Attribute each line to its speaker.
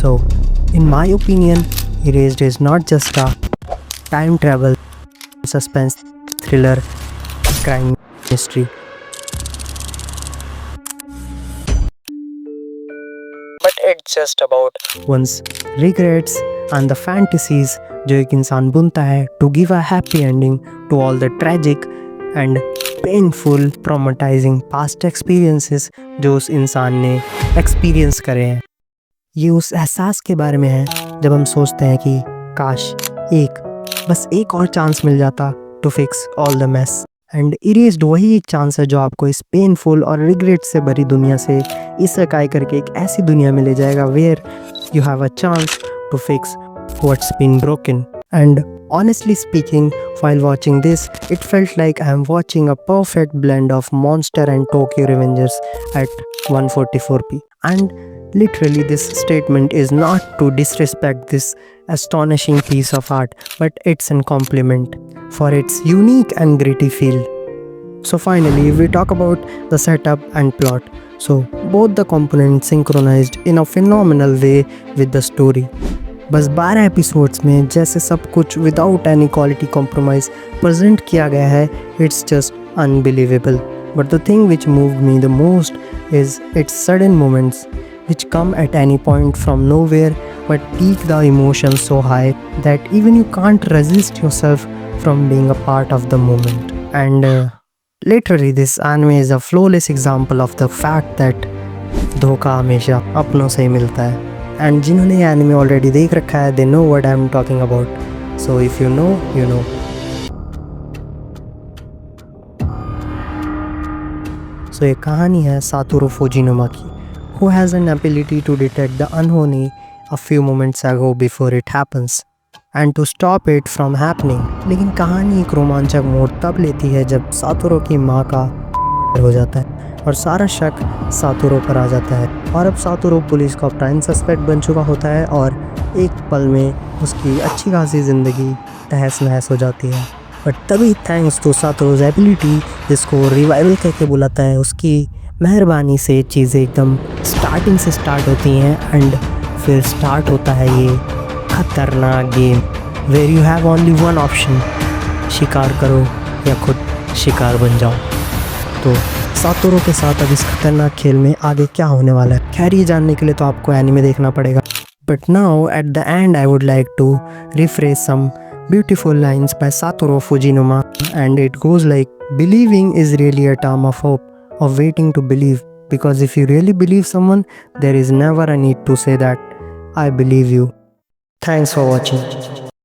Speaker 1: So, in my opinion, Erased is not just a time travel, suspense, thriller, crime mystery, but it's just about one's regrets and the fantasies जो एक इंसान बुनता है to give a happy ending to all the tragic and painful traumatizing past experiences जो उस इंसान ने experience करे हैं। ये उस एहसास के बारे में है जब हम सोचते हैं कि काश बस एक और चांस मिल जाता to fix all the mess. And erased वही एक चांस है जो आपको इस पेनफुल और रिग्रेट से भरी दुनिया से इसेकाई करके एक ऐसी दुनिया में ले जाएगा where you have a chance to fix what's been broken. And honestly speaking, while watching this, it felt like I am watching a perfect blend of Monster and Tokyo Revengers at 144p. And literally, this statement is not to disrespect this astonishing piece of art, but it's a compliment for its unique and gritty feel. So finally, we talk about the setup and plot. So both the components synchronized in a phenomenal way with the story. बस 12 episodes में जैसे सब कुछ without any quality compromise present किया गया है, it's just unbelievable. But the thing which moved me the most is it's sudden moments which come at any point from nowhere but peak the emotion so high that even you can't resist yourself from being a part of the moment. And literally this anime is a flawless example of the fact that धोखा हमेशा अपनों से ही मिलता है। And जिन्होंने ये anime already देख रखा है they know what I am talking about. So if you know you know. सो ये कहानी है सातोरू फुजिनोमा की, who has an ability to detect the unholy a few moments ago before it happens and to stop it from happening। लेकिन कहानी एक रोमांचक मोड़ तब लेती है जब सातोरू की माँ का हो जाता है और सारा शक सातोरू पर आ जाता है और अब सातोरू पुलिस का प्राइम सस्पेक्ट बन चुका होता है और एक पल में उसकी अच्छी खासी ज़िंदगी तहस नहस हो जाती है। बट तभी थैंक्स टू सातोरूज एबिलिटी, जिसको रिवाइवल करके बुलाता है, उसकी मेहरबानी से चीज़ें एकदम स्टार्टिंग से स्टार्ट होती हैं एंड फिर स्टार्ट होता है ये खतरनाक game where you have only one option, शिकार करो या खुद शिकार बन जाओ। तो सातोरू के साथ अब इस खतरनाक खेल में आगे क्या होने वाला है, खैर ये जानने के लिए तो आपको एनिमे देखना पड़ेगा। But now at the end I would like to refresh some beautiful lines by Satoru Fujinoma, and it goes like, believing is really a term of hope, of waiting to believe, because if you really believe someone, there is never a need to say that I believe you. Thanks for watching.